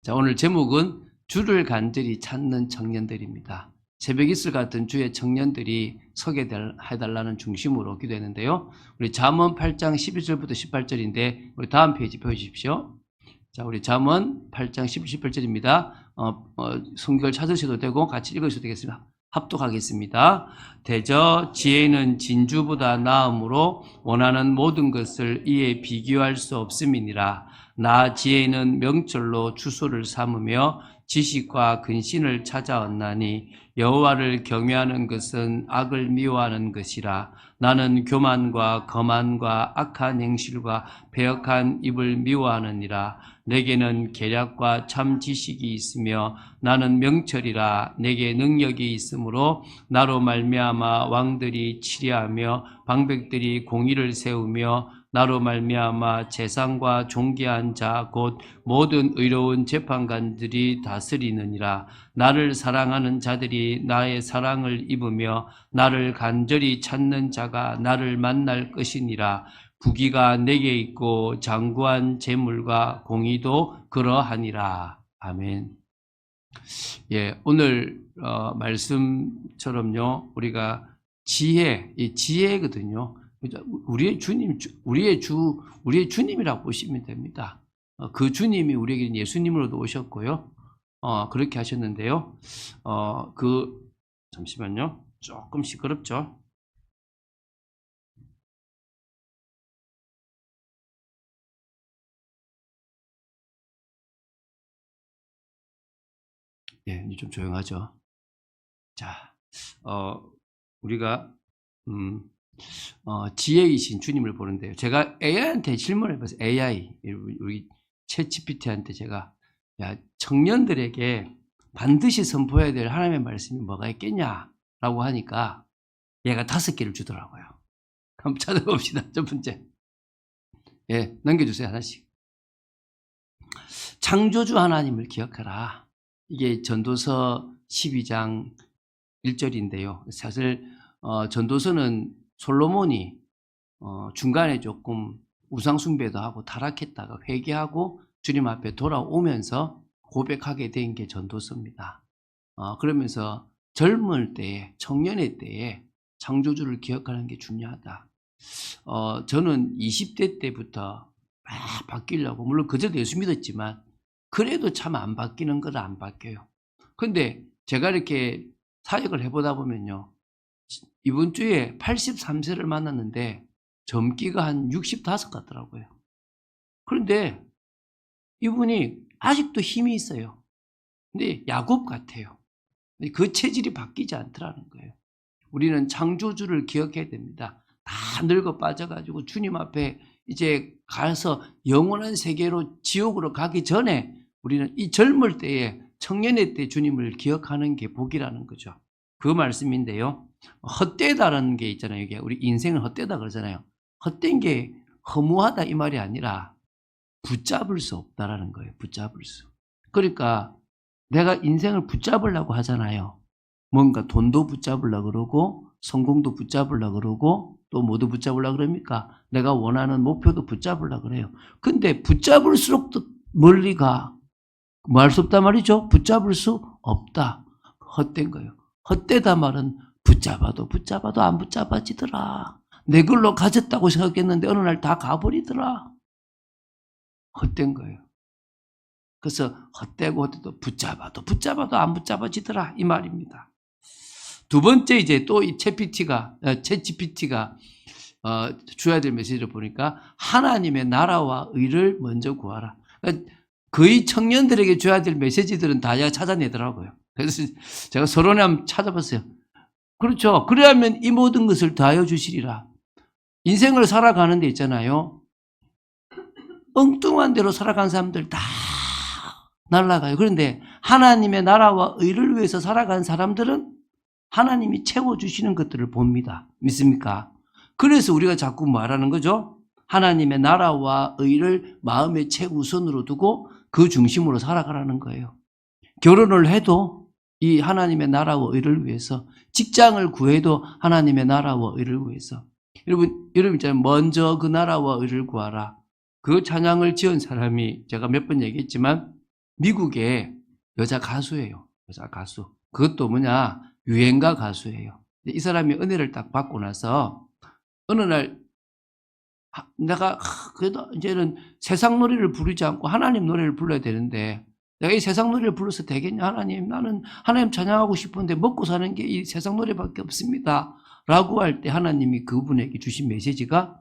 자, 오늘 제목은 주를 간절히 찾는 청년들입니다. 새벽 이슬 같은 주의 청년들이 서게 해달라는 중심으로 기도했는데요. 우리 잠언 8장 12절부터 18절인데 우리 다음 페이지 펴주십시오. 자, 우리 잠언 8장 18절입니다. 성경을 찾으셔도 되고 같이 읽으셔도 되겠습니다. 합독하겠습니다. 대저 지혜는 진주보다 나음으로 원하는 모든 것을 이에 비교할 수 없음이니라. 나 지혜는 명철로 주소를 삼으며 지식과 근신을 찾아왔나니 여호와를 경외하는 것은 악을 미워하는 것이라. 나는 교만과 거만과 악한 행실과 배역한 입을 미워하느니라. 내게는 계략과 참 지식이 있으며 나는 명철이라. 내게 능력이 있으므로 나로 말미암아 왕들이 치리하며 방백들이 공의를 세우며 나로 말미암아 재상과 존귀한 자 곧 모든 의로운 재판관들이 다스리느니라. 나를 사랑하는 자들이 나의 사랑을 입으며 나를 간절히 찾는 자가 나를 만날 것이니라. 부귀가 내게 있고 장구한 재물과 공의도 그러하니라. 아멘. 예, 오늘 말씀처럼요, 우리가 이 지혜거든요. 우리의 주님이라고 보시면 됩니다. 그 주님이 우리에게 예수님으로도 오셨고요. 그렇게 하셨는데요. 잠시만요. 조금 시끄럽죠? 예, 좀 조용하죠? 자, 우리가, 지혜이신 주님을 보는데요. 제가 AI한테 질문을 해봤어요. AI. 우리 챗GPT한테 제가, 야, 청년들에게 반드시 선포해야 될 하나님의 말씀이 뭐가 있겠냐라고 하니까 얘가 5개를 주더라고요. 한번 찾아봅시다. 첫 번째. 예, 넘겨주세요. 하나씩. 창조주 하나님을 기억하라. 이게 전도서 12장 1절인데요. 사실 전도서는 솔로몬이 중간에 조금 우상숭배도 하고 타락했다가 회개하고 주님 앞에 돌아오면서 고백하게 된 게 전도서입니다. 그러면서 젊을 때에, 청년의 때에 창조주를 기억하는 게 중요하다. 저는 20대 때부터 막 바뀌려고, 물론 그전에도 예수 믿었지만 그래도 참 안 바뀌는 건 안 바뀌어요. 근데 제가 이렇게 사역을 해보다 보면요, 이번 주에 83세를 만났는데 젊기가 한 65 같더라고요. 그런데 이분이 아직도 힘이 있어요. 근데 야곱 같아요. 그 체질이 바뀌지 않더라는 거예요. 우리는 창조주를 기억해야 됩니다. 다 늙어 빠져가지고 주님 앞에 이제 가서 영원한 세계로 지옥으로 가기 전에 우리는 이 젊을 때에, 청년의 때 주님을 기억하는 게 복이라는 거죠. 그 말씀인데요. 헛되다라는 게 있잖아요. 이게 우리 인생은 헛되다 그러잖아요. 헛된 게 허무하다 이 말이 아니라 붙잡을 수 없다라는 거예요. 붙잡을 수. 그러니까 내가 인생을 붙잡으려고 하잖아요. 뭔가 돈도 붙잡으려고 그러고 성공도 붙잡으려고 그러고 또 뭐도 붙잡으려고 그럽니까? 내가 원하는 목표도 붙잡으려고 그래요. 근데 붙잡을수록 또 멀리 가. 뭐 할 수 없다 말이죠. 붙잡을 수 없다. 헛된 거예요. 헛되다 말은 붙잡아도 안 붙잡아지더라. 내 걸로 가졌다고 생각했는데 어느 날 다 가버리더라. 헛된 거예요. 그래서 헛되고 붙잡아도 안 붙잡아지더라. 이 말입니다. 두 번째, 이제 또 이 챗GPT가 줘야 될 메시지를 보니까 하나님의 나라와 의를 먼저 구하라. 그러니까 거의 청년들에게 줘야 될 메시지들은 다 찾아내더라고요. 그래서 제가 서론에 한번 찾아봤어요. 그렇죠. 그래야면 이 모든 것을 더하여 주시리라. 인생을 살아가는 데 있잖아요. 엉뚱한 대로 살아간 사람들 다 날아가요. 그런데 하나님의 나라와 의를 위해서 살아간 사람들은 하나님이 채워주시는 것들을 봅니다. 믿습니까? 그래서 우리가 자꾸 말하는 거죠. 하나님의 나라와 의를 마음의 최우선으로 두고 그 중심으로 살아가라는 거예요. 결혼을 해도 이 하나님의 나라와 의를 위해서, 직장을 구해도 하나님의 나라와 의를 위해서. 여러분 있잖아요. 먼저 그 나라와 의를 구하라. 그 찬양을 지은 사람이 제가 몇 번 얘기했지만 미국의 여자 가수예요. 여자 가수. 그것도 뭐냐? 유행가 가수예요. 이 사람이 은혜를 딱 받고 나서 어느 날 내가 그래도 이제는 세상 노래를 부르지 않고 하나님 노래를 불러야 되는데 내가 이 세상 노래를 불러서 되겠냐? 하나님, 나는 하나님 찬양하고 싶은데 먹고 사는 게 이 세상 노래밖에 없습니다. 라고 할 때 하나님이 그분에게 주신 메시지가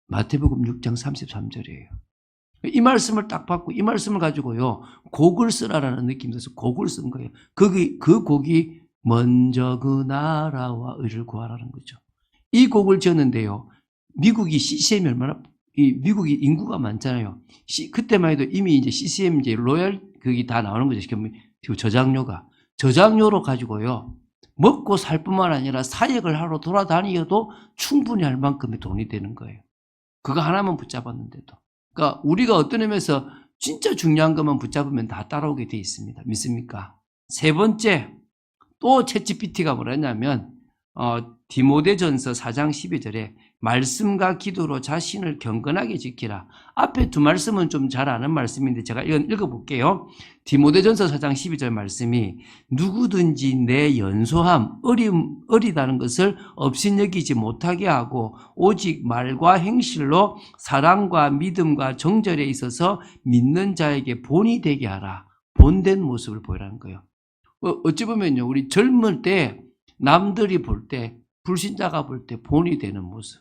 마태복음 6장 33절이에요. 이 말씀을 딱 받고 이 말씀을 가지고요, 곡을 쓰라라는 느낌이 들어서 곡을 쓴 거예요. 그 곡이 먼저 그 나라와 의를 구하라는 거죠. 이 곡을 지었는데요, 미국이 CCM이 얼마나, 미국이 인구가 많잖아요. 그때만 해도 이미 이제 CCM, 이제 로얄, 그게 다 나오는 거죠. 저작료로 가지고요, 먹고 살 뿐만 아니라 사역을 하러 돌아다니어도 충분히 할 만큼의 돈이 되는 거예요. 그거 하나만 붙잡았는데도. 그러니까 우리가 어떤 의미에서 진짜 중요한 것만 붙잡으면 다 따라오게 돼 있습니다. 믿습니까? 세 번째, 또 챗GPT가 뭐라냐면 디모데전서 4장 12절에 말씀과 기도로 자신을 경건하게 지키라. 앞에 두 말씀은 좀 잘 아는 말씀인데 제가 이건 읽어볼게요. 디모데전서 4장 12절 말씀이 누구든지 내 연소함, 어리다는 것을 업신여기지 못하게 하고 오직 말과 행실로 사랑과 믿음과 정절에 있어서 믿는 자에게 본이 되게 하라. 본된 모습을 보이라는 거예요. 어찌 보면요, 우리 젊을 때 남들이 볼 때, 불신자가 볼 때 본이 되는 모습.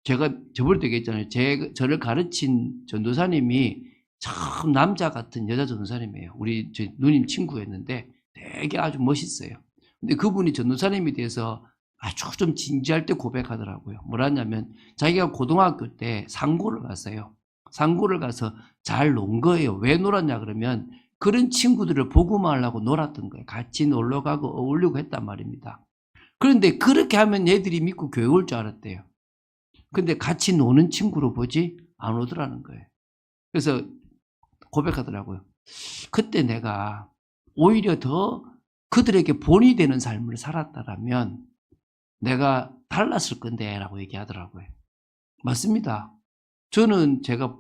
제가 저번에 얘기했잖아요. 저를 가르친 전도사님이 참 남자 같은 여자 전도사님이에요. 우리 누님 친구였는데 되게 아주 멋있어요. 근데 그분이 전도사님에 대해서 아주 좀 진지할 때 고백하더라고요. 뭐라냐면 자기가 고등학교 때 상고를 갔어요. 상고를 가서 잘 논 거예요. 왜 놀았냐 그러면 그런 친구들을 보고만 하려고 놀았던 거예요. 같이 놀러 가고 어울리고 했단 말입니다. 그런데 그렇게 하면 얘들이 믿고 교회 올 줄 알았대요. 근데 같이 노는 친구로 보지 안 오더라는 거예요. 그래서 고백하더라고요. 그때 내가 오히려 더 그들에게 본이 되는 삶을 살았다라면 내가 달랐을 건데 라고 얘기하더라고요. 맞습니다. 저는 제가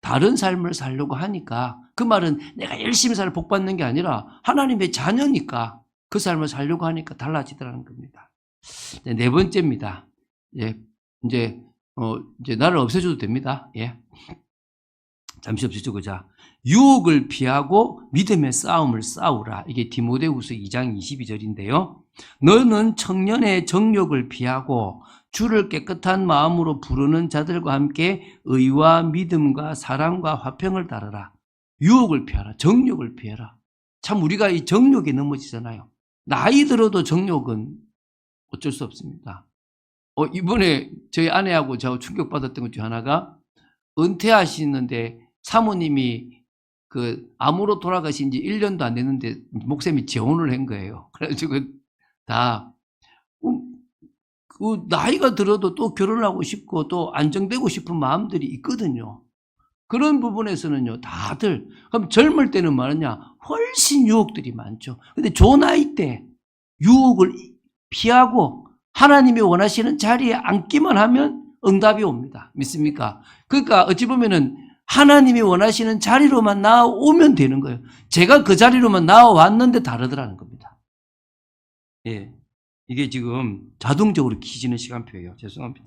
다른 삶을 살려고 하니까 그 말은 내가 열심히 살 복 받는 게 아니라 하나님의 자녀니까 그 삶을 살려고 하니까 달라지더라는 겁니다. 네 번째입니다. 예, 이제 나를 없애줘도 됩니다. 예. 잠시 없애주고 자. 유혹을 피하고 믿음의 싸움을 싸우라. 이게 디모데후서 2장 22절인데요. 너는 청년의 정욕을 피하고 주를 깨끗한 마음으로 부르는 자들과 함께 의와 믿음과 사랑과 화평을 따르라. 유혹을 피하라. 정욕을 피해라. 참 우리가 이 정욕에 넘어지잖아요. 나이 들어도 정욕은 어쩔 수 없습니다. 이번에 저희 아내하고 저 충격받았던 것 중 하나가 은퇴하시는데 사모님이 암으로 돌아가신 지 1년도 안 됐는데 목사님이 재혼을 한 거예요. 그래가지고 다 나이가 들어도 또 결혼하고 싶고 또 안정되고 싶은 마음들이 있거든요. 그런 부분에서는요, 다들 그럼 젊을 때는 뭐냐? 훨씬 유혹들이 많죠. 근데 저 나이 때 유혹을 피하고 하나님이 원하시는 자리에 앉기만 하면 응답이 옵니다. 믿습니까? 그러니까 어찌 보면은 하나님이 원하시는 자리로만 나오면 되는 거예요. 제가 그 자리로만 나와왔는데 다르더라는 겁니다. 예. 이게 지금 자동적으로 켜지는 시간표예요. 죄송합니다.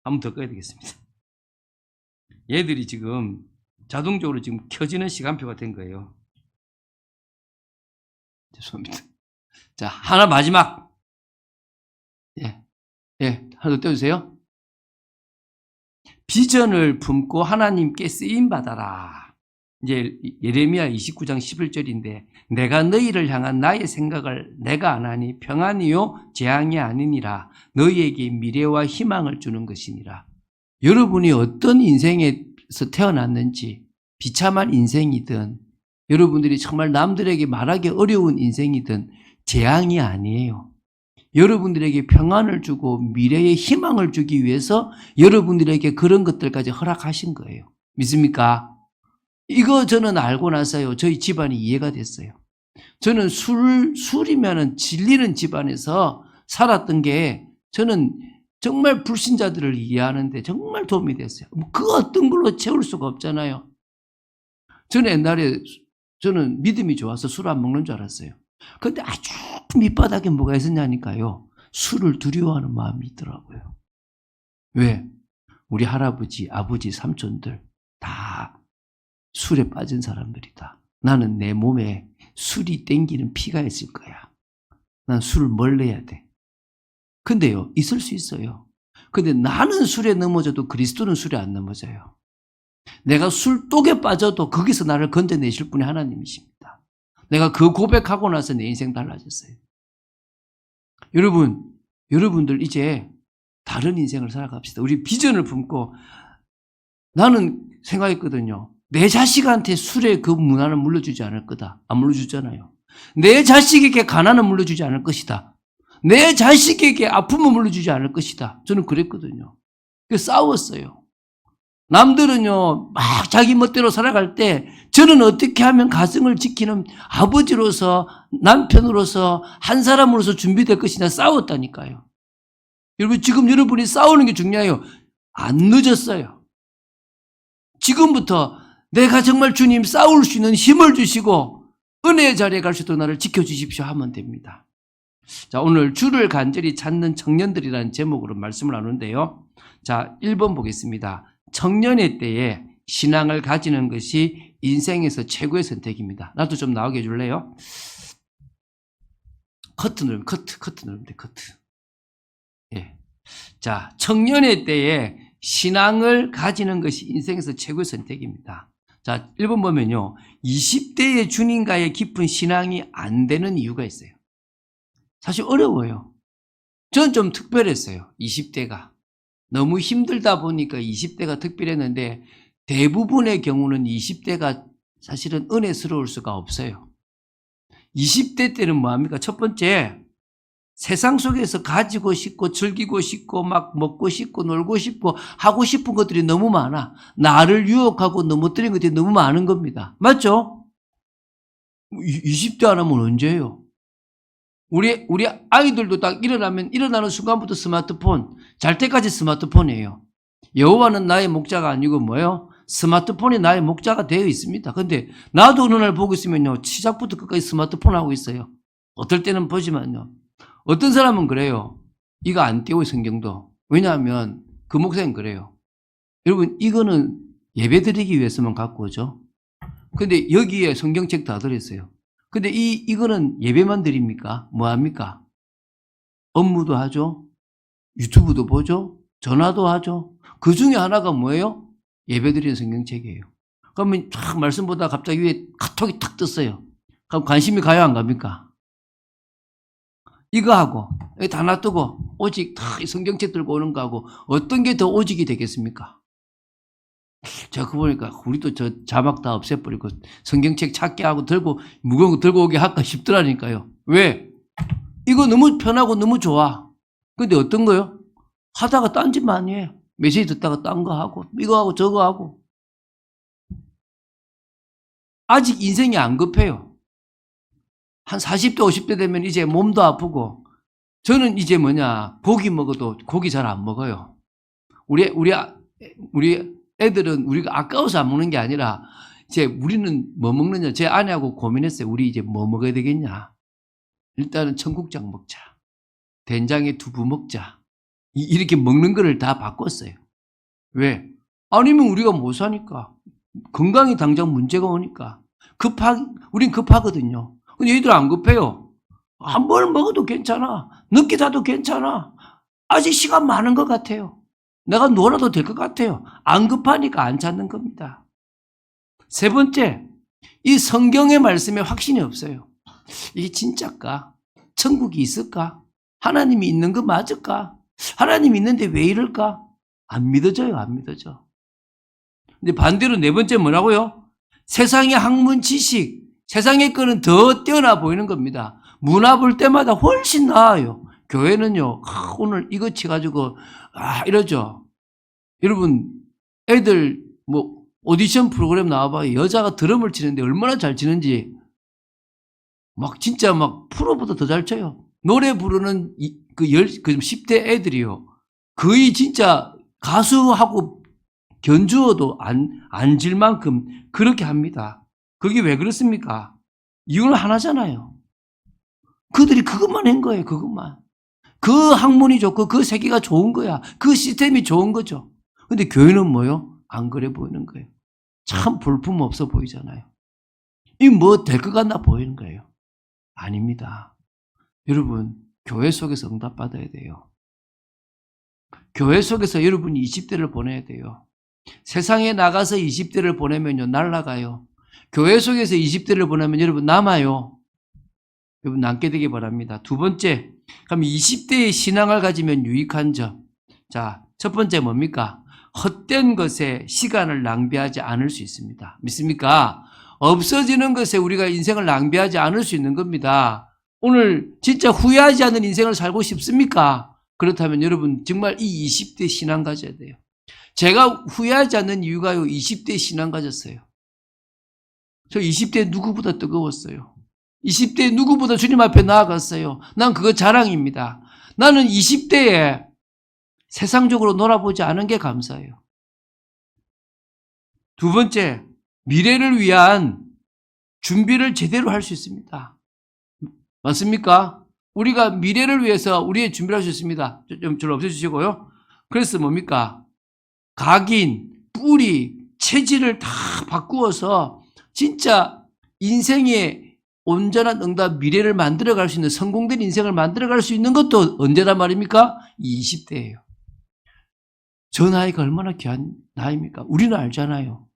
한 번 더 꺼야 되겠습니다. 얘들이 지금 자동적으로 지금 켜지는 시간표가 된 거예요. 죄송합니다. 자, 하나 마지막. 하나 더 떼주세요. 비전을 품고 하나님께 쓰임받아라. 이제 예레미야 29장 11절인데 내가 너희를 향한 나의 생각을 내가 안 하니 평안이요 재앙이 아니니라. 너희에게 미래와 희망을 주는 것이니라. 여러분이 어떤 인생에서 태어났는지 비참한 인생이든 여러분들이 정말 남들에게 말하기 어려운 인생이든 재앙이 아니에요. 여러분들에게 평안을 주고 미래의 희망을 주기 위해서 여러분들에게 그런 것들까지 허락하신 거예요. 믿습니까? 이거 저는 알고 나서요, 저희 집안이 이해가 됐어요. 저는 술이면은 질리는 집안에서 살았던 게 저는 정말 불신자들을 이해하는데 정말 도움이 됐어요. 그 어떤 걸로 채울 수가 없잖아요. 저는 옛날에 저는 믿음이 좋아서 술 안 먹는 줄 알았어요. 근데 아주 밑바닥에 뭐가 있었냐니까요. 술을 두려워하는 마음이 있더라고요. 왜? 우리 할아버지, 아버지, 삼촌들 다 술에 빠진 사람들이다. 나는 내 몸에 술이 땡기는 피가 있을 거야. 난 술을 멀리해야 돼. 근데요, 있을 수 있어요. 근데 나는 술에 넘어져도 그리스도는 술에 안 넘어져요. 내가 술독에 빠져도 거기서 나를 건져내실 분이 하나님이십니다. 내가 그 고백하고 나서 내 인생 달라졌어요. 여러분들 이제 다른 인생을 살아갑시다. 우리 비전을 품고 나는 생각했거든요. 내 자식한테 술의 그 문화는 물려주지 않을 거다. 안 물려주잖아요. 내 자식에게 가난은 물려주지 않을 것이다. 내 자식에게 아픔은 물려주지 않을 것이다. 저는 그랬거든요. 그래서 싸웠어요. 남들은요, 막 자기 멋대로 살아갈 때 저는 어떻게 하면 가정을 지키는 아버지로서, 남편으로서, 한 사람으로서 준비될 것이냐 싸웠다니까요. 여러분, 지금 여러분이 싸우는 게 중요해요. 안 늦었어요. 지금부터 내가 정말 주님 싸울 수 있는 힘을 주시고 은혜의 자리에 갈 수 있도록 나를 지켜주십시오 하면 됩니다. 자, 오늘 주를 간절히 찾는 청년들이라는 제목으로 말씀을 나누는데요. 자, 1번 보겠습니다. 청년의 때에 신앙을 가지는 것이 인생에서 최고의 선택입니다. 나도 좀 나오게 해줄래요? 커트 누르면 돼, 커트. 예. 자, 청년의 때에 신앙을 가지는 것이 인생에서 최고의 선택입니다. 자, 1번 보면요. 20대의 주님과의 깊은 신앙이 안 되는 이유가 있어요. 사실 어려워요. 저는 좀 특별했어요. 20대가. 너무 힘들다 보니까 20대가 특별했는데 대부분의 경우는 20대가 사실은 은혜스러울 수가 없어요. 20대 때는 뭐합니까? 첫 번째, 세상 속에서 가지고 싶고 즐기고 싶고 막 먹고 싶고 놀고 싶고 하고 싶은 것들이 너무 많아. 나를 유혹하고 넘어뜨린 것들이 너무 많은 겁니다. 맞죠? 20대 안 하면 언제예요? 우리 아이들도 딱 일어나는 순간부터 스마트폰, 잘 때까지 스마트폰이에요. 여호와는 나의 목자가 아니고 뭐예요? 스마트폰이 나의 목자가 되어 있습니다. 근데 나도 어느 날 보고 있으면요, 시작부터 끝까지 스마트폰 하고 있어요. 어떨 때는 보지만요. 어떤 사람은 그래요. 이거 안 띄워요, 성경도. 왜냐하면 그 목사님 그래요. 여러분, 이거는 예배 드리기 위해서만 갖고 오죠. 근데 여기에 성경책 다 들어있어요. 근데 이거는 예배만 드립니까? 뭐 합니까? 업무도 하죠. 유튜브도 보죠. 전화도 하죠. 그 중에 하나가 뭐예요? 예배 드리는 성경책이에요. 그러면 탁 말씀 보다 갑자기 위에 카톡이 탁 떴어요. 그럼 관심이 가요, 안 갑니까? 이거 하고 다 놔두고 오직 다 성경책 들고 오는 거하고 어떤 게 더 오직이 되겠습니까? 제가 그거 보니까 우리도 저 자막 다 없애버리고 성경책 찾게 하고 들고 무거운 거 들고 오게 할까 싶더라니까요. 왜? 이거 너무 편하고 너무 좋아. 근데 어떤 거요? 하다가 딴 짓 많이 해. 메시지 듣다가 딴 거 하고 이거 하고 저거 하고. 아직 인생이 안 급해요. 한 40대 50대 되면 이제 몸도 아프고 저는 이제 고기 먹어도 고기 잘 안 먹어요. 우리 애들은 우리가 아까워서 안 먹는 게 아니라 이제 우리는 뭐 먹느냐. 제 아내하고 고민했어요. 우리 이제 뭐 먹어야 되겠냐. 일단은 청국장 먹자. 된장에 두부 먹자. 이렇게 먹는 거를 다 바꿨어요. 왜? 아니면 우리가 못 사니까. 건강이 당장 문제가 오니까. 우린 급하거든요. 근데 얘들 안 급해요. 한 번 먹어도 괜찮아. 늦게 자도 괜찮아. 아직 시간 많은 것 같아요. 내가 놀아도 될 것 같아요. 안 급하니까 안 찾는 겁니다. 세 번째, 이 성경의 말씀에 확신이 없어요. 이게 진짜일까? 천국이 있을까? 하나님이 있는 거 맞을까? 하나님이 있는데 왜 이럴까? 안 믿어져요, 안 믿어져. 근데 반대로 네 번째 뭐라고요? 세상의 학문 지식, 세상의 거는 더 뛰어나 보이는 겁니다. 문화 볼 때마다 훨씬 나아요. 교회는요, 오늘 이거 치가지고, 이러죠. 여러분, 애들, 오디션 프로그램 나와봐요. 여자가 드럼을 치는데 얼마나 잘 치는지, 진짜 프로보다 더 잘 쳐요. 노래 부르는 그 10대 애들이요. 거의 진짜 가수하고 견주어도 안 질 만큼 그렇게 합니다. 그게 왜 그렇습니까? 이유는 하나잖아요. 그들이 그것만 한 거예요. 그것만. 그 학문이 좋고 그 세계가 좋은 거야. 그 시스템이 좋은 거죠. 근데 교회는 뭐요? 안 그래 보이는 거예요. 참 볼품없어 보이잖아요. 이 뭐 될 것 같나 보이는 거예요. 아닙니다. 여러분, 교회 속에서 응답받아야 돼요. 교회 속에서 여러분이 20대를 보내야 돼요. 세상에 나가서 20대를 보내면요, 날아가요. 교회 속에서 20대를 보내면 여러분 남아요. 여러분 남게 되기 바랍니다. 두 번째, 그럼 20대의 신앙을 가지면 유익한 점. 자, 첫 번째 뭡니까? 헛된 것에 시간을 낭비하지 않을 수 있습니다. 믿습니까? 없어지는 것에 우리가 인생을 낭비하지 않을 수 있는 겁니다. 오늘 진짜 후회하지 않는 인생을 살고 싶습니까? 그렇다면 여러분 정말 이 20대 신앙 가져야 돼요. 제가 후회하지 않는 이유가요, 20대 신앙 가졌어요. 저 20대 누구보다 뜨거웠어요. 20대 누구보다 주님 앞에 나아갔어요. 난 그거 자랑입니다. 나는 20대에 세상적으로 놀아보지 않은 게 감사해요. 두 번째, 미래를 위한 준비를 제대로 할 수 있습니다. 맞습니까? 우리가 미래를 위해서 우리의 준비를 할 수 있습니다. 좀 없애주시고요. 그래서 뭡니까? 각인, 뿌리, 체질을 다 바꾸어서 진짜 인생의 온전한 응답, 미래를 만들어갈 수 있는 성공된 인생을 만들어갈 수 있는 것도 언제란 말입니까? 20대예요. 저 나이가 얼마나 귀한 나이입니까? 우리는 알잖아요.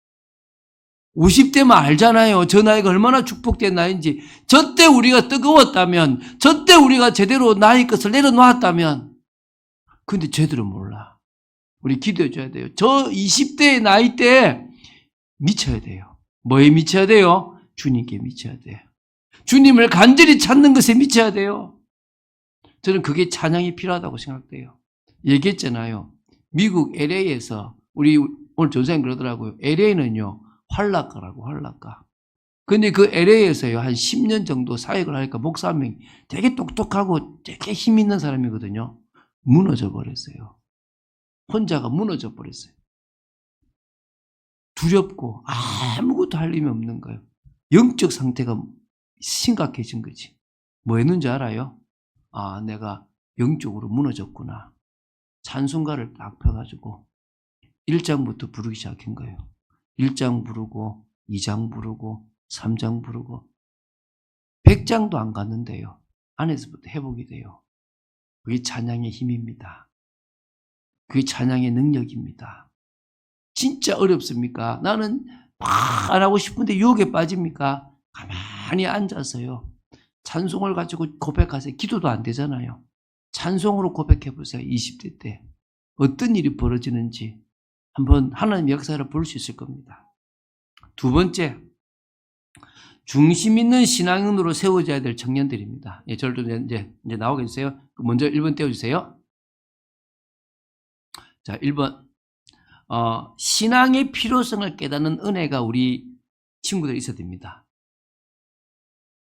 50대만 알잖아요. 저 나이가 얼마나 축복된 나이인지. 저 때 우리가 뜨거웠다면, 저 때 우리가 제대로 나이 것을 내려놓았다면, 근데 쟤들은 몰라. 우리 기도해 줘야 돼요. 저 20대의 나이 때 미쳐야 돼요. 뭐에 미쳐야 돼요? 주님께 미쳐야 돼요. 주님을 간절히 찾는 것에 미쳐야 돼요. 저는 그게 찬양이 필요하다고 생각돼요. 얘기했잖아요. 미국 LA에서 우리 오늘 전사님 그러더라고요. LA는요 활락가라고, 활락가. 근데 그 LA에서요 한 10년 정도 사역을 하니까 목사 한 명이 되게 똑똑하고 되게 힘 있는 사람이거든요. 무너져 버렸어요. 혼자가 무너져 버렸어요. 두렵고 아무것도 할 힘이 없는 거예요. 영적 상태가 심각해진 거지. 뭐 했는지 알아요? 아, 내가 영적으로 무너졌구나. 찬송가를 딱 펴가지고 1장부터 부르기 시작한 거예요. 1장 부르고 2장 부르고 3장 부르고 100장도 안 갔는데요. 안에서부터 회복이 돼요. 그게 찬양의 힘입니다. 그게 찬양의 능력입니다. 진짜 어렵습니까? 나는 막 안 하고 싶은데 유혹에 빠집니까? 가만히 앉아서요. 찬송을 가지고 고백하세요. 기도도 안 되잖아요. 찬송으로 고백해 보세요. 20대 때. 어떤 일이 벌어지는지 한번 하나님의 역사를 볼 수 있을 겁니다. 두 번째, 중심 있는 신앙인으로 세워져야 될 청년들입니다. 예, 저를 좀 이제 나오겠어요? 먼저 1번 떼어주세요. 자, 1번. 신앙의 필요성을 깨닫는 은혜가 우리 친구들이 있어야 됩니다.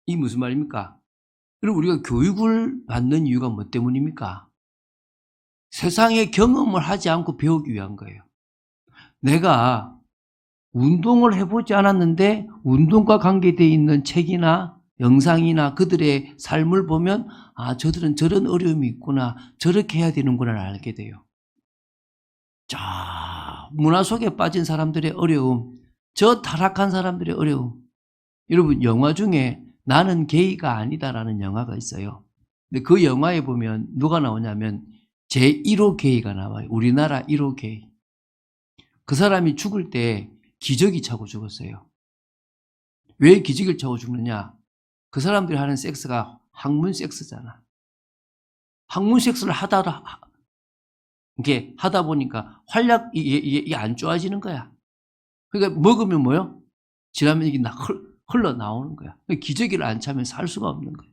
이게 무슨 말입니까? 그리고 우리가 교육을 받는 이유가 뭐 때문입니까? 세상의 경험을 하지 않고 배우기 위한 거예요. 내가 운동을 해보지 않았는데 운동과 관계되어 있는 책이나 영상이나 그들의 삶을 보면 아, 저들은 저런 어려움이 있구나, 저렇게 해야 되는구나 알게 돼요. 자, 문화 속에 빠진 사람들의 어려움, 저 타락한 사람들의 어려움. 여러분, 영화 중에 나는 게이가 아니다라는 영화가 있어요. 근데 그 영화에 보면 누가 나오냐면 제1호 게이가 나와요. 우리나라 1호 게이. 그 사람이 죽을 때 기저귀 차고 죽었어요. 왜 기저귀를 차고 죽느냐? 그 사람들이 하는 섹스가 학문 섹스잖아. 학문 섹스를 이렇게 하다 보니까 이게 안 좋아지는 거야. 그러니까 먹으면 뭐요? 지나면 이게 흘러나오는 거야. 기저귀를 안 차면 살 수가 없는 거예요.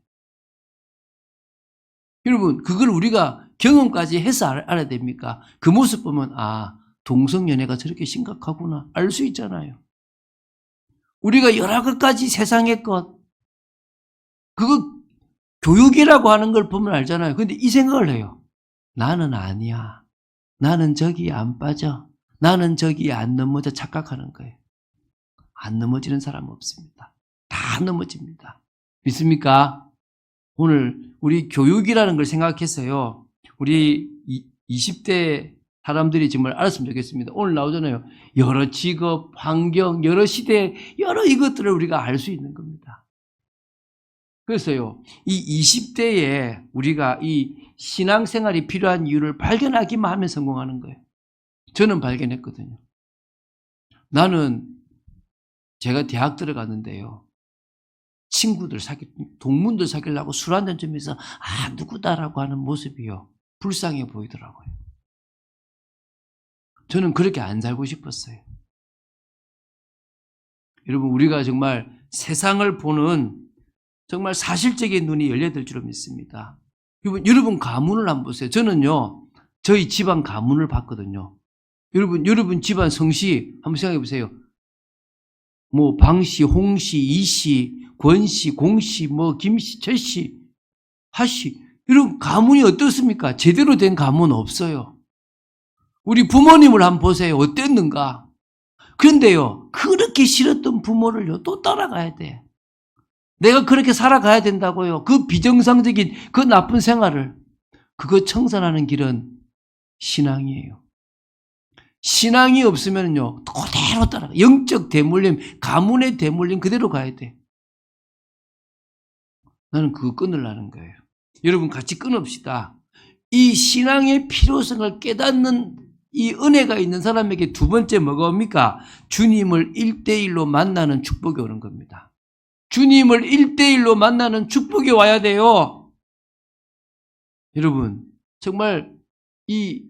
여러분, 그걸 우리가 경험까지 해서 알아야 됩니까? 그 모습 보면 아, 동성연애가 저렇게 심각하구나 알 수 있잖아요. 우리가 여러 가지 세상의 것, 그거 교육이라고 하는 걸 보면 알잖아요. 근데 이 생각을 해요. 나는 아니야. 나는 저기 안 빠져. 나는 저기에 안 넘어져 착각하는 거예요. 안 넘어지는 사람은 없습니다. 다 넘어집니다. 믿습니까? 오늘 우리 교육이라는 걸 생각해서요. 우리 20대 사람들이 정말 알았으면 좋겠습니다. 오늘 나오잖아요. 여러 직업, 환경, 여러 시대, 여러 이것들을 우리가 알 수 있는 겁니다. 그래서요, 이 20대에 우리가 이 신앙생활이 필요한 이유를 발견하기만 하면 성공하는 거예요. 저는 발견했거든요. 나는 제가 대학 들어갔는데요. 친구들 동문들 사귀려고 술 한잔 주면서 누구다라고 하는 모습이요. 불쌍해 보이더라고요. 저는 그렇게 안 살고 싶었어요. 여러분, 우리가 정말 세상을 보는 정말 사실적인 눈이 열려들 줄로 믿습니다. 여러분 가문을 한번 보세요. 저는요, 저희 집안 가문을 봤거든요. 여러분 집안 성씨 한번 생각해 보세요. 뭐 방씨, 홍씨, 이씨, 권씨, 공씨, 뭐 김씨, 최씨, 하씨, 이런 가문이 어떻습니까? 제대로 된 가문 없어요. 우리 부모님을 한번 보세요. 어땠는가? 그런데요, 그렇게 싫었던 부모를요, 또 따라가야 돼. 내가 그렇게 살아가야 된다고요. 그 비정상적인 그 나쁜 생활을. 그거 청산하는 길은 신앙이에요. 신앙이 없으면요, 그대로 따라가. 영적 대물림, 가문의 대물림 그대로 가야 돼. 나는 그거 끊으려는 거예요. 여러분 같이 끊읍시다. 이 신앙의 필요성을 깨닫는 이 은혜가 있는 사람에게 두 번째 뭐가 옵니까? 주님을 1대1로 만나는 축복이 오는 겁니다. 주님을 1대1로 만나는 축복이 와야 돼요. 여러분, 정말 이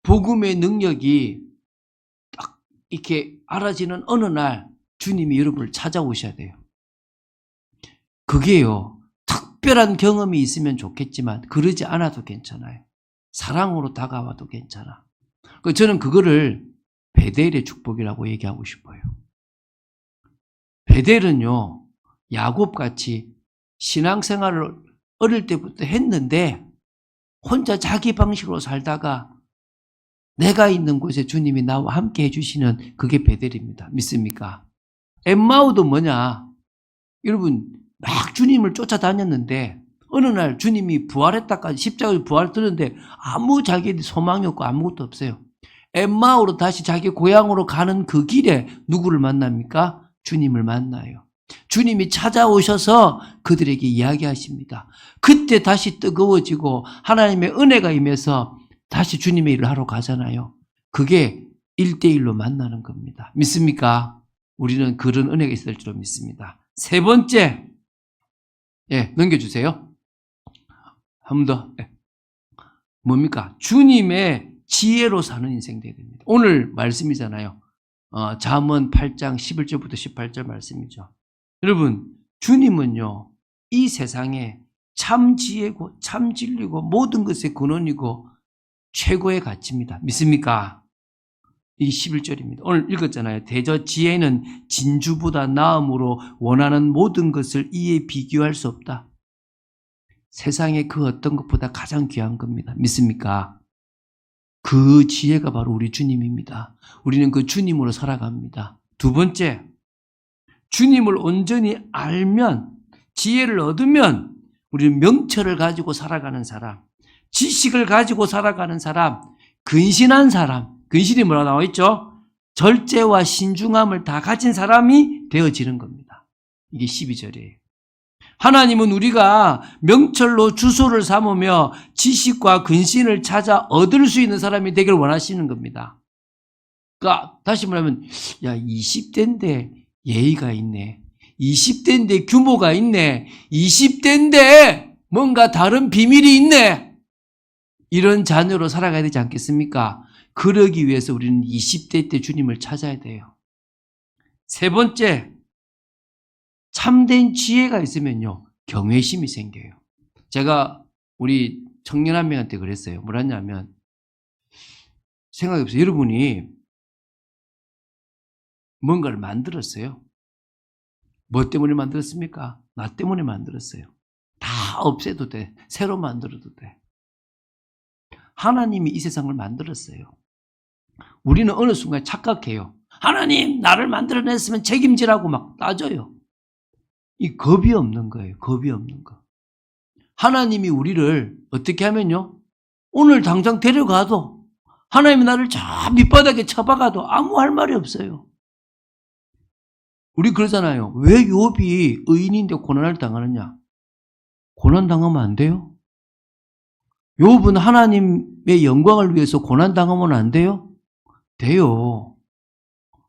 복음의 능력이 딱 이렇게 알아지는 어느 날 주님이 여러분을 찾아오셔야 돼요. 그게요, 특별한 경험이 있으면 좋겠지만 그러지 않아도 괜찮아요. 사랑으로 다가와도 괜찮아. 저는 그거를 베델의 축복이라고 얘기하고 싶어요. 베델은요, 야곱같이 신앙생활을 어릴 때부터 했는데 혼자 자기 방식으로 살다가 내가 있는 곳에 주님이 나와 함께 해주시는 그게 베델입니다. 믿습니까? 엠마오도 뭐냐? 여러분 막 주님을 쫓아다녔는데 어느 날 주님이 부활했다까지 십자가에 부활 들었는데 아무 자기 소망이 없고 아무것도 없어요. 엠마오로 다시 자기 고향으로 가는 그 길에 누구를 만납니까? 주님을 만나요. 주님이 찾아오셔서 그들에게 이야기하십니다. 그때 다시 뜨거워지고 하나님의 은혜가 임해서 다시 주님의 일을 하러 가잖아요. 그게 1대1로 만나는 겁니다. 믿습니까? 우리는 그런 은혜가 있을 줄 믿습니다. 세 번째, 넘겨주세요. 한 번 더. 뭡니까? 주님의 지혜로 사는 인생 되야 됩니다. 오늘 말씀이잖아요. 잠언 8장 11절부터 18절 말씀이죠. 여러분, 주님은요, 이 세상에 참 지혜고 참 진리고 모든 것의 근원이고 최고의 가치입니다. 믿습니까? 이 11절입니다. 오늘 읽었잖아요. 대저 지혜는 진주보다 나음으로 원하는 모든 것을 이에 비교할 수 없다. 세상에 그 어떤 것보다 가장 귀한 겁니다. 믿습니까? 그 지혜가 바로 우리 주님입니다. 우리는 그 주님으로 살아갑니다. 두 번째, 주님을 온전히 알면, 지혜를 얻으면 우리는 명철을 가지고 살아가는 사람, 지식을 가지고 살아가는 사람, 근신한 사람, 근신이 뭐라고 나와 있죠? 절제와 신중함을 다 가진 사람이 되어지는 겁니다. 이게 12절이에요. 하나님은 우리가 명철로 주소를 삼으며 지식과 근신을 찾아 얻을 수 있는 사람이 되기를 원하시는 겁니다. 그러니까 다시 말하면 20대인데 예의가 있네. 20대인데 규모가 있네. 20대인데 뭔가 다른 비밀이 있네. 이런 자녀로 살아가야 되지 않겠습니까? 그러기 위해서 우리는 20대 때 주님을 찾아야 돼요. 세 번째, 참된 지혜가 있으면요, 경외심이 생겨요. 제가 우리 청년 한 명한테 그랬어요. 뭐랬냐면, 생각해보세요. 여러분이 뭔가를 만들었어요. 뭐 때문에 만들었습니까? 나 때문에 만들었어요. 다 없애도 돼. 새로 만들어도 돼. 하나님이 이 세상을 만들었어요. 우리는 어느 순간 착각해요. 하나님, 나를 만들어냈으면 책임지라고 막 따져요. 이 겁이 없는 거예요. 겁이 없는 거. 하나님이 우리를 어떻게 하면요, 오늘 당장 데려가도, 하나님이 나를 저 밑바닥에 쳐박아도 아무 할 말이 없어요. 우리 그러잖아요. 왜 욥이 의인인데 고난을 당하느냐? 고난 당하면 안 돼요? 욥은 하나님의 영광을 위해서 고난 당하면 안 돼요? 돼요.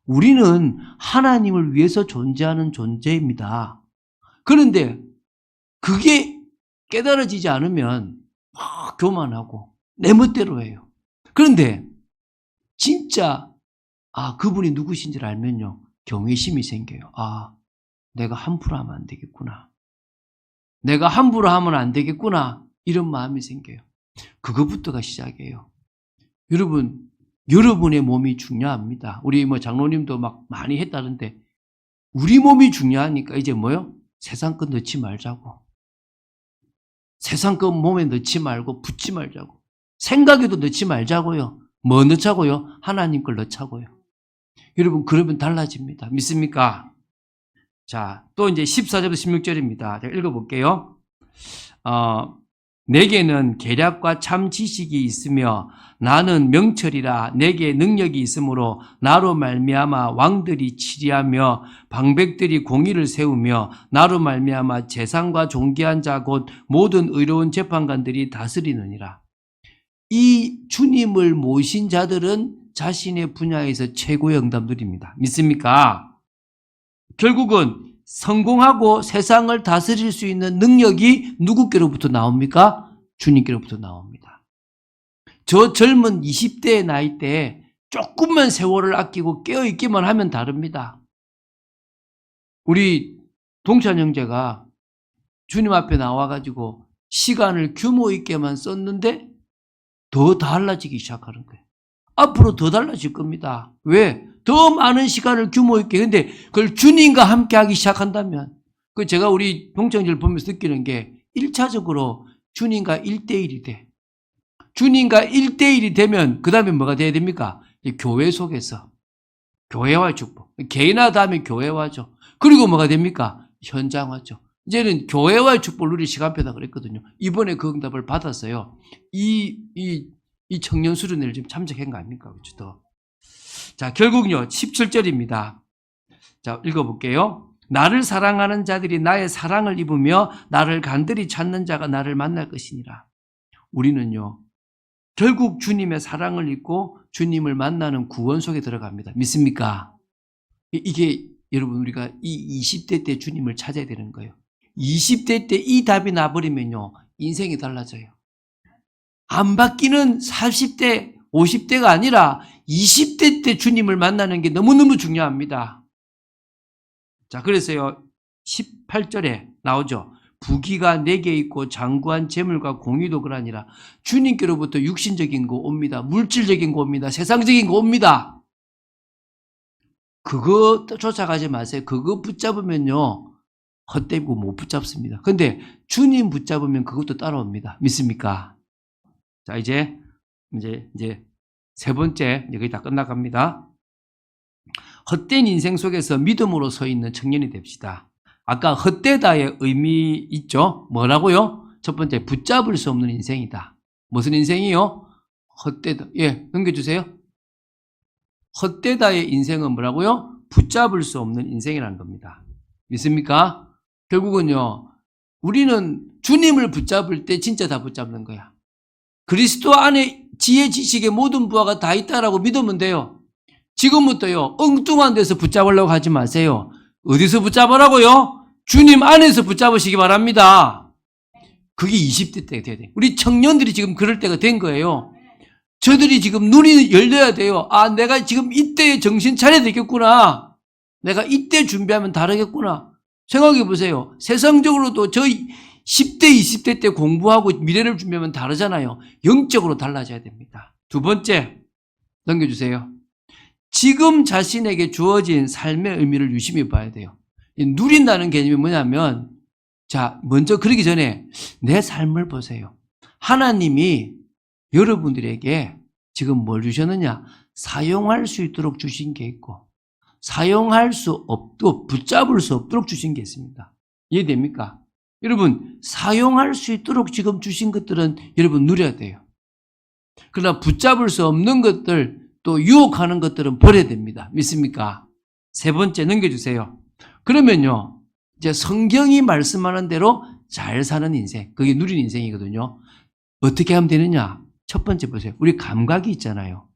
우리는 하나님을 위해서 존재하는 존재입니다. 그런데 그게 깨달아지지 않으면 막 교만하고 내 멋대로 해요. 그런데 진짜 그분이 누구신지를 알면요, 경외심이 생겨요. 내가 함부로 하면 안 되겠구나. 내가 함부로 하면 안 되겠구나. 이런 마음이 생겨요. 그것부터가 시작이에요. 여러분, 여러분의 몸이 중요합니다. 우리 장로님도 막 많이 했다는데, 우리 몸이 중요하니까 이제 뭐요? 세상 것 넣지 말자고. 세상 것 몸에 넣지 말고 붙지 말자고. 생각에도 넣지 말자고요. 뭐 넣자고요? 하나님 걸 넣자고요. 여러분, 그러면 달라집니다. 믿습니까? 자, 또 이제 14절부터 16절입니다. 제가 읽어볼게요. 내게는 계략과 참 지식이 있으며 나는 명철이라. 내게 능력이 있으므로 나로 말미암아 왕들이 치리하며 방백들이 공의를 세우며 나로 말미암아 재상과 존귀한 자 곧 모든 의로운 재판관들이 다스리느니라. 이 주님을 모신 자들은 자신의 분야에서 최고의 응답들입니다. 믿습니까? 결국은 성공하고 세상을 다스릴 수 있는 능력이 누구께로부터 나옵니까? 주님께로부터 나옵니다. 저 젊은 20대의 나이 때에 조금만 세월을 아끼고 깨어있기만 하면 다릅니다. 우리 동찬 형제가 주님 앞에 나와가지고 시간을 규모 있게만 썼는데 더 달라지기 시작하는 거예요. 앞으로 더 달라질 겁니다. 왜? 더 많은 시간을 규모 있게. 근데 그걸 주님과 함께 하기 시작한다면, 제가 우리 동창들 보면서 느끼는 게 1차적으로 주님과 1대1이 돼. 주님과 1대1이 되면 그 다음에 뭐가 돼야 됩니까? 교회 속에서 교회와의 축복. 개인화다 하면 교회화죠. 그리고 뭐가 됩니까? 현장화죠. 이제는 교회와의 축복을 누릴 시간표다 그랬거든요. 이번에 그 응답을 받았어요. 이 청년 수련회를 지금 참석한 거 아닙니까? 그렇죠? 자, 결국요, 17절입니다. 자, 읽어볼게요. 나를 사랑하는 자들이 나의 사랑을 입으며 나를 간절히 찾는 자가 나를 만날 것이니라. 우리는요, 결국 주님의 사랑을 입고 주님을 만나는 구원 속에 들어갑니다. 믿습니까? 이게 여러분, 우리가 이 20대 때 주님을 찾아야 되는 거예요. 20대 때 이 답이 나버리면요, 인생이 달라져요. 안 바뀌는 40대, 50대가 아니라 20대 때 주님을 만나는 게 너무너무 중요합니다. 자, 그래서요, 18절에 나오죠. 부귀가 내게 있고 장구한 재물과 공의도 그러니라. 주님께로부터 육신적인 거 옵니다. 물질적인 거 옵니다. 세상적인 거 옵니다. 그거 쫓아가지 마세요. 그거 붙잡으면요, 헛되고 못 붙잡습니다. 근데 주님 붙잡으면 그것도 따라옵니다. 믿습니까? 자, 이제 세 번째, 여기 다 끝나갑니다. 헛된 인생 속에서 믿음으로 서 있는 청년이 됩시다. 아까 헛되다의 의미 있죠? 뭐라고요? 첫 번째, 붙잡을 수 없는 인생이다. 무슨 인생이요? 헛되다. 예, 넘겨주세요. 헛되다의 인생은 뭐라고요? 붙잡을 수 없는 인생이라는 겁니다. 믿습니까? 결국은요, 우리는 주님을 붙잡을 때 진짜 다 붙잡는 거야. 그리스도 안에 지혜, 지식의 모든 부하가 다 있다라고 믿으면 돼요. 지금부터요, 엉뚱한 데서 붙잡으려고 하지 마세요. 어디서 붙잡으라고요? 주님 안에서 붙잡으시기 바랍니다. 그게 20대 때가 돼야 돼요. 우리 청년들이 지금 그럴 때가 된 거예요. 저들이 지금 눈이 열려야 돼요. 내가 지금 이때에 정신 차려야 되겠구나. 내가 이때 준비하면 다르겠구나. 생각해 보세요. 세상적으로도 저희 10대, 20대 때 공부하고 미래를 준비하면 다르잖아요. 영적으로 달라져야 됩니다. 두 번째, 넘겨주세요. 지금 자신에게 주어진 삶의 의미를 유심히 봐야 돼요. 누린다는 개념이 뭐냐면, 자, 먼저 그러기 전에 내 삶을 보세요. 하나님이 여러분들에게 지금 뭘 주셨느냐? 사용할 수 있도록 주신 게 있고 사용할 수 없고 붙잡을 수 없도록 주신 게 있습니다. 이해됩니까? 여러분 사용할 수 있도록 지금 주신 것들은 여러분 누려야 돼요. 그러나 붙잡을 수 없는 것들 또 유혹하는 것들은 버려야 됩니다. 믿습니까? 세 번째 넘겨주세요. 그러면요 이제 성경이 말씀하는 대로 잘 사는 인생, 그게 누린 인생이거든요. 어떻게 하면 되느냐? 첫 번째 보세요. 우리 감각이 있잖아요.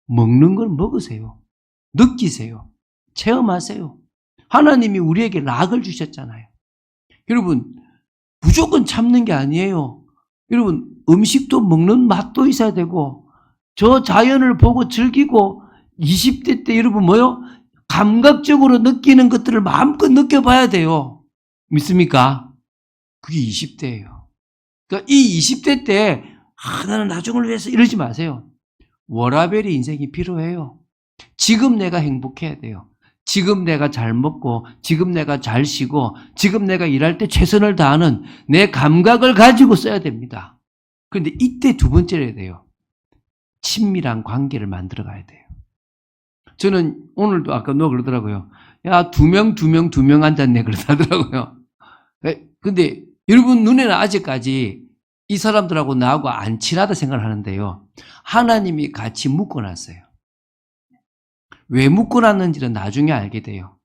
먹는 걸 먹으세요. 느끼세요. 체험하세요. 하나님이 우리에게 락을 주셨잖아요. 여러분 무조건 참는 게 아니에요. 여러분 음식도 먹는 맛도 있어야 되고 저 자연을 보고 즐기고 20대 때 여러분 뭐요? 감각적으로 느끼는 것들을 마음껏 느껴봐야 돼요. 믿습니까? 그게 20대예요. 그러니까 이 20대 때 나는 나중을 위해서 이러지 마세요. 워라밸이 인생이 필요해요. 지금 내가 행복해야 돼요. 지금 내가 잘 먹고 지금 내가 잘 쉬고 지금 내가 일할 때 최선을 다하는 내 감각을 가지고 써야 됩니다. 그런데 이때 두 번째로 해야 돼요. 친밀한 관계를 만들어 가야 돼요. 저는 오늘도 아까 너 그러더라고요. 야, 두 명 앉았네 그러더라고요. 근데 여러분 눈에는 아직까지 이 사람들하고 나하고 안 친하다 생각을 하는데요. 하나님이 같이 묶어놨어요. 왜 묶어놨는지는 나중에 알게 돼요.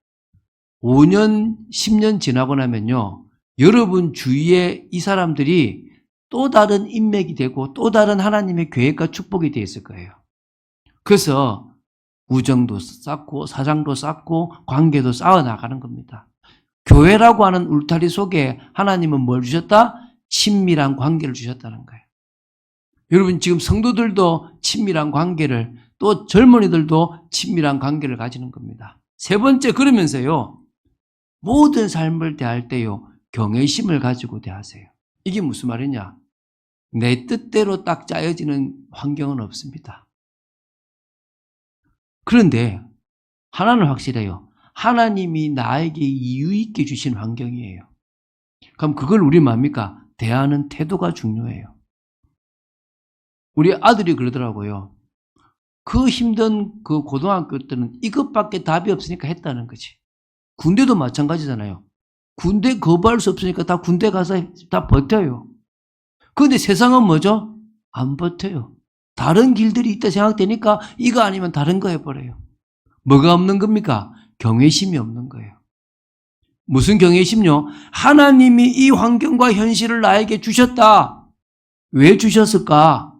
5년, 10년 지나고 나면요. 여러분 주위에 이 사람들이 또 다른 인맥이 되고 또 다른 하나님의 계획과 축복이 되어 있을 거예요. 그래서 우정도 쌓고 사랑도 쌓고 관계도 쌓아나가는 겁니다. 교회라고 하는 울타리 속에 하나님은 뭘 주셨다? 친밀한 관계를 주셨다는 거예요. 여러분 지금 성도들도 친밀한 관계를 또 젊은이들도 친밀한 관계를 가지는 겁니다. 세 번째 그러면서요. 모든 삶을 대할 때요. 경외심을 가지고 대하세요. 이게 무슨 말이냐? 내 뜻대로 딱 짜여지는 환경은 없습니다. 그런데 하나는 확실해요. 하나님이 나에게 이유 있게 주신 환경이에요. 그럼 그걸 우리 뭡니까? 대하는 태도가 중요해요. 우리 아들이 그러더라고요. 그 힘든 그 고등학교 때는 이것밖에 답이 없으니까 했다는 거지. 군대도 마찬가지잖아요. 군대 거부할 수 없으니까 다 군대 가서 다 버텨요. 그런데 세상은 뭐죠? 안 버텨요. 다른 길들이 있다 생각되니까 이거 아니면 다른 거 해버려요. 뭐가 없는 겁니까? 경외심이 없는 거예요. 무슨 경외심요? 하나님이 이 환경과 현실을 나에게 주셨다. 왜 주셨을까?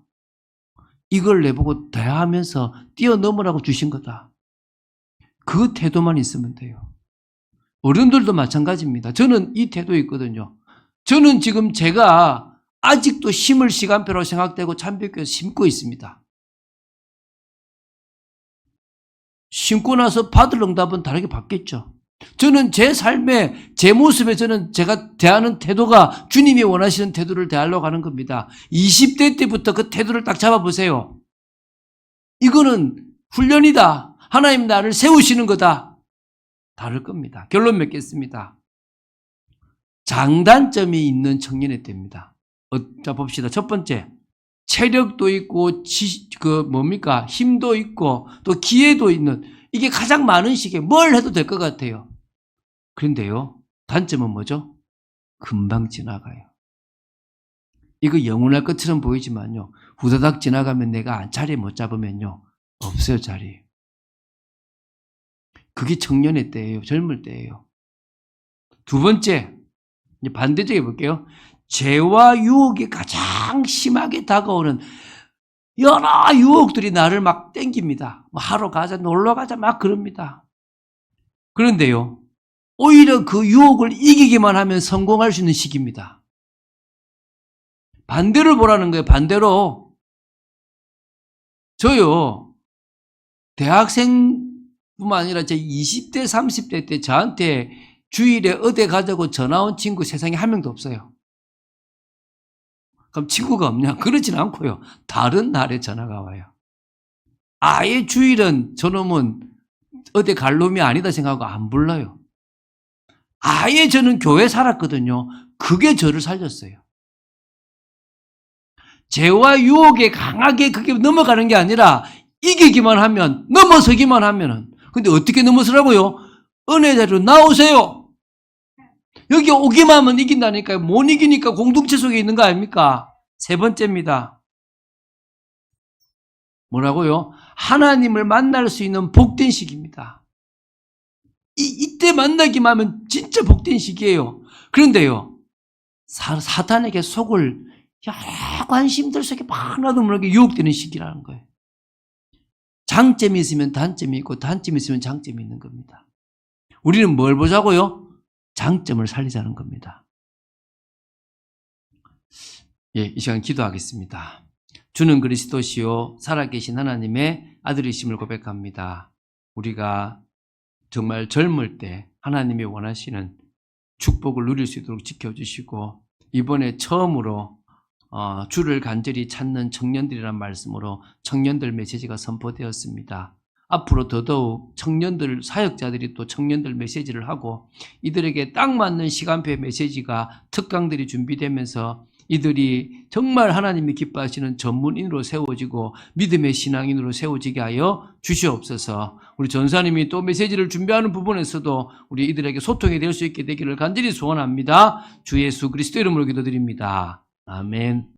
이걸 내보고 대하면서 뛰어넘으라고 주신 거다. 그 태도만 있으면 돼요. 어른들도 마찬가지입니다. 저는 이 태도 있거든요. 저는 지금 제가 아직도 심을 시간표로 생각되고 참배교에서 심고 있습니다. 심고 나서 받을 응답은 다르게 받겠죠. 저는 제 삶에 제 모습에 저는 제가 대하는 태도가 주님이 원하시는 태도를 대하려고 하는 겁니다. 20대 때부터 그 태도를 딱 잡아보세요. 이거는 훈련이다. 하나님 나를 세우시는 거다. 다를 겁니다. 결론 맺겠습니다. 장단점이 있는 청년의 때입니다. 자 봅시다. 첫 번째, 체력도 있고 힘도 있고 또 기회도 있는 이게 가장 많은 시기에 뭘 해도 될 것 같아요. 그런데요, 단점은 뭐죠? 금방 지나가요. 이거 영원할 것처럼 보이지만요, 후다닥 지나가면 내가 자리 못 잡으면요, 없어요, 자리. 그게 청년의 때예요. 젊을 때예요. 두 번째, 이제 반대쪽에 볼게요. 죄와 유혹이 가장 심하게 다가오는 여러 유혹들이 나를 막 땡깁니다. 하러 가자, 놀러 가자, 막 그럽니다. 그런데요, 오히려 그 유혹을 이기기만 하면 성공할 수 있는 시기입니다. 반대를 보라는 거예요, 반대로. 저요, 대학생뿐만 아니라 제 20대, 30대 때 저한테 주일에 어디 가자고 전화 온 친구 세상에 한 명도 없어요. 그럼 친구가 없냐? 그렇진 않고요. 다른 날에 전화가 와요. 아예 주일은 저놈은 어디 갈 놈이 아니다 생각하고 안 불러요. 아예 저는 교회 살았거든요. 그게 저를 살렸어요. 죄와 유혹에 강하게 그게 넘어가는 게 아니라 이기기만 하면, 넘어서기만 하면은. 근데 어떻게 넘어서라고요? 은혜 자리로 나오세요. 여기 오기만 하면 이긴다니까요. 못 이기니까 공동체 속에 있는 거 아닙니까? 세 번째입니다. 뭐라고요? 하나님을 만날 수 있는 복된 시기입니다. 이때 만나기만 하면 진짜 복된 시기예요. 그런데요, 사탄에게 속을 여러 관심들 속에 막 나도 모르게 유혹되는 시기라는 거예요. 장점이 있으면 단점이 있고 단점이 있으면 장점이 있는 겁니다. 우리는 뭘 보자고요? 장점을 살리자는 겁니다. 예, 이 시간 기도하겠습니다. 주는 그리스도시요 살아계신 하나님의 아들이심을 고백합니다. 우리가 정말 젊을 때 하나님이 원하시는 축복을 누릴 수 있도록 지켜주시고, 이번에 처음으로 주를 간절히 찾는 청년들이란 말씀으로 청년들 메시지가 선포되었습니다. 앞으로 더더욱 청년들, 사역자들이 또 청년들 메시지를 하고, 이들에게 딱 맞는 시간표의 메시지가, 특강들이 준비되면서 이들이 정말 하나님이 기뻐하시는 전문인으로 세워지고 믿음의 신앙인으로 세워지게 하여 주시옵소서. 우리 전사님이 또 메시지를 준비하는 부분에서도 우리 이들에게 소통이 될 수 있게 되기를 간절히 소원합니다. 주 예수 그리스도 이름으로 기도드립니다. 아멘.